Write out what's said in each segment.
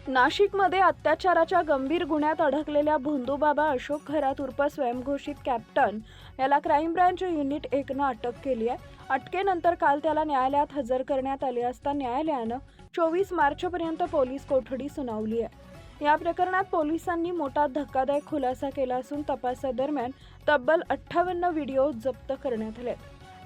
नाशिकमध्ये अत्याचाराच्या गंभीर गुन्ह्यात अडकलेल्या भोंदूबाबा अशोक खरात उर्फ स्वयंघोषित कॅप्टन याला क्राईम ब्रांच युनिट 1नं अटक केली आहे. अटकेनंतर काल त्याला न्यायालयात हजर करण्यात आले असता न्यायालयानं 24 मार्चपर्यंत पोलीस कोठडी सुनावली आहे. या प्रकरणात पोलिसांनी मोठा धक्कादायक खुलासा केला असून तपासादरम्यान तब्बल 58 व्हिडिओ जप्त करण्यात आले.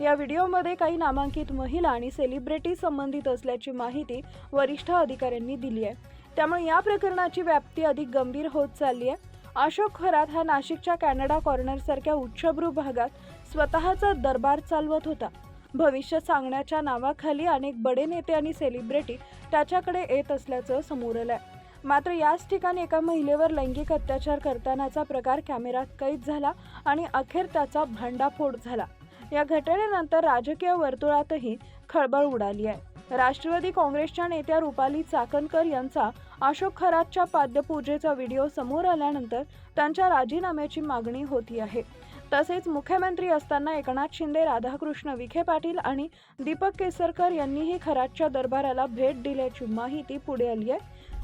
या व्हिडिओमध्ये काही नामांकित महिला आणि सेलिब्रिटी संबंधित असल्याची माहिती वरिष्ठ अधिकाऱ्यांनी दिली आहे. त्यामुळे या प्रकरणाची व्याप्ती अधिक गंभीर होत चालली आहे. अशोक खरात हा नाशिकच्या कॅनडा कॉर्नर सारख्या उच्चभ्रू भागात स्वतःचा दरबार चालवत होता. भविष्य सांगण्याच्या नावाखाली अनेक बडे नेते आणि सेलिब्रिटी त्याच्याकडे येत असल्याचं समोर आलंय. मात्र याच ठिकाणी एका महिलेवर लैंगिक अत्याचार करतानाचा प्रकार कॅमेऱ्यात कैद झाला आणि अखेर त्याचा भांडाफोड झाला. या घटनेनंतर राजकीय वर्तुळातही खळबळ उडाली आहे. राष्ट्रवादी काँग्रेसच्या नेत्या रुपाली चाकणकर यांचा अशोक खरातच्या पाद्यपूजेचा व्हिडिओ समोर आल्यानंतर त्यांच्या राजीनाम्याची मागणी होती आहे. तसेच मुख्यमंत्री असताना एकनाथ शिंदे, राधाकृष्ण विखे पाटील आणि दीपक केसरकर यांनीही खरातच्या दरबाराला भेट दिल्याची माहिती पुढे आली आहे.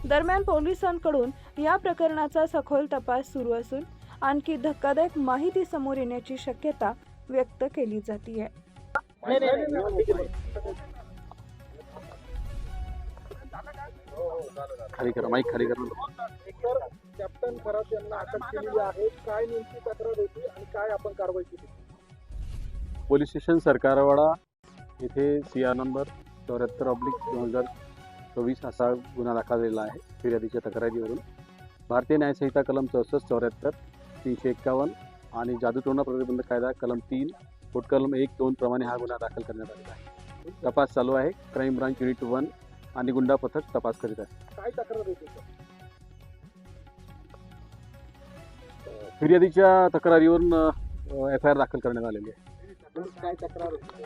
दरम्यान पोलिसांकडून या प्रकरणाचा सखोल तपास सुरू असून आणखी धक्कादायक माहिती समोर येण्याची शक्यता व्यक्त केली जाते. खाली करा, माईक खाली करा. तर कॅप्टन खरात यांना अटक केलेली आहे. काय नेमकी तक्रार होती आणि काय आपण कारवाई केली? पोलीस स्टेशन सरकारवाडा येथे CR नंबर 74/2024 असा गुन्हा दाखल झालेला आहे. फिर्यादीच्या तक्रारीवरून भारतीय न्यायसंहिता कलम 64, 74, 351 आणि जादूटोणा प्रतिबंधक कायदा कलम 3, कलम 1, 2 प्रमाणे हा गुन्हा दाखल करण्यात आलेला आहे. तपास चालू आहे. क्राईम ब्रांच युनिट 1 आणि गुंडा पथक तपास करीत आहे. काय तक्रार होती? फिर्यादीच्या तक्रारीवरून FIR दाखल करण्यात आलेली आहे. काय तक्रार होती?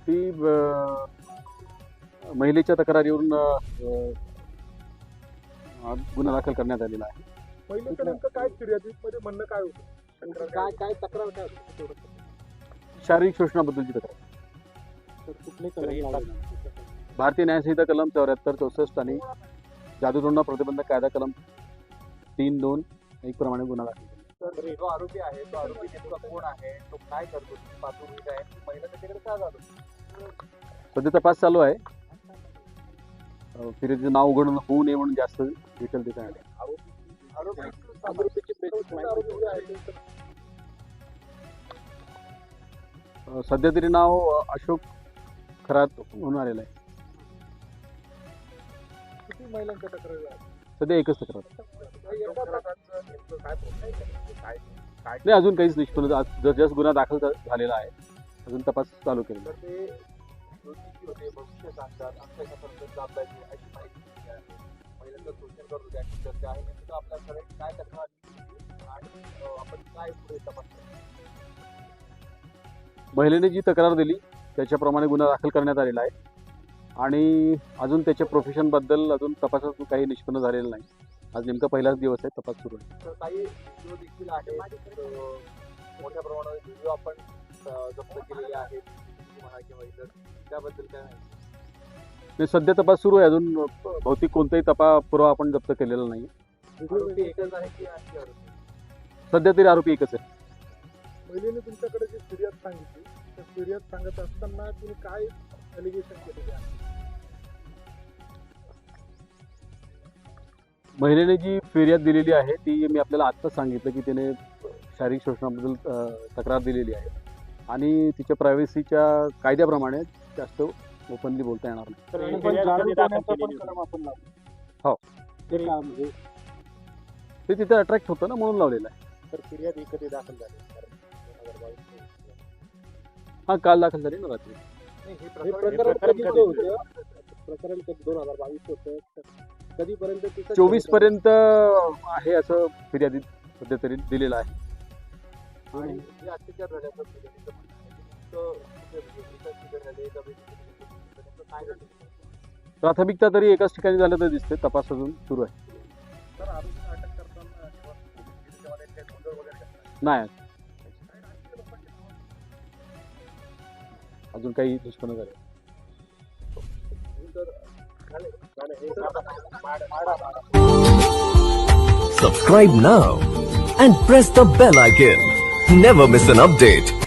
ती महिलेच्या तक्रारीवरून गुन्हा दाखल करण्यात आलेला आहे. पहिल्यांदा नेमकं काय फिर्यादीमध्ये म्हणणं काय होतं? काय तक्रार काय होती? शारीरिक शोषणाबद्दलची तक्रार. भारतीय न्यायसंहिता कलम 74, 64 आणि जादूटोणा प्रतिबंधक कायदा कलम 3, 2, 1 प्रमाणे गुन्हा दाखल केला. तर जो आरोपी आहे तो आरोपी नेमका कोण आहे? तो काय करतो? पातळी आहे? महिला त्याच्याकडे का झालं? सध्या तपास चालू आहे. फिर्यादीचं नाव उघड होऊ नये म्हणून जास्त डिटेल देता आले. आरोपीची बेसिक माहिती आहे. सध्या तरी नाव अशोक खरात म्हणून आलेलं आहे. किती महिलांच्या तक्रारी आहेत? सध्या एकच तक्रार. काय नाही, अजून काहीच निष्पन्न. जस्ट गुन्हा दाखल झालेला आहे. अजून तपास चालू केलेला आहे. ते होते भविष्य सांगतात आमच्यापर्यंत जबाबदारी अशी माहिती दिली आहे. महिलांचं शोषण करतो त्याची चर्चा आहे. नेमकं आपल्याकडे काय तक्रार आणि आपण काय पुढे तपास? महिलेने जी तक्रार दिली त्याच्याप्रमाणे गुन्हा दाखल करण्यात आलेला आहे आणि अजून त्याच्या प्रोफेशनबद्दल अजून तपासात काही निष्पन्न झालेलं नाही. आज नेमका पहिलाच दिवस आहे. तपास सुरू आहे. तर काही व्हिडिओ देखील आहेत. मोठ्या प्रमाणात व्हिडिओ आपण जप्त केलेले आहेत म्हणा किंवा इतर, त्याबद्दल काय माहिती? सध्या तपास सुरू आहे. अजून भौतिक कोणताही पुरावा आपण जप्त केलेला नाही. आरोपी एकच आहे की आणखी आरोपी? सध्या तरी आरोपी एकच आहे. महिलेने तुमच्याकडे जी फिर्याद सांगितली त्या फिर्याद सांगत असताना तुम्ही काय एलिगेशन केलेले आहे? महिलेने जी फिर्याद दिलेली आहे ती मी आपल्याला आत्ताच सांगितलं की तिने शारीरिक शोषणाबद्दल तक्रार दिलेली आहे आणि तिच्या प्रायव्हसीच्या कायद्याप्रमाणे जास्त ओपनली बोलता येणार नाही. हो, ते तिथे अट्रॅक्ट होतं ना म्हणून लावलेलं आहे. तर फिर्याद ही कधी दाखल झाली? हा, काल दाखल झाली ना रात्री. प्रकरण कधी होतं? प्रकरण कधी 2022 होतं? कधीपर्यंत? 24 पर्यंत आहे असं फिर्यादी सध्या तरी दिलेलं आहे. आणि जे अत्याचार झाल्याचं प्राथमिकता तरी एकाच ठिकाणी झालं तर दिसते. तपास अजून सुरू आहे. नाही, अजून काही निष्पन्न झालं. Subscribe now and press the bell icon. Never miss an update.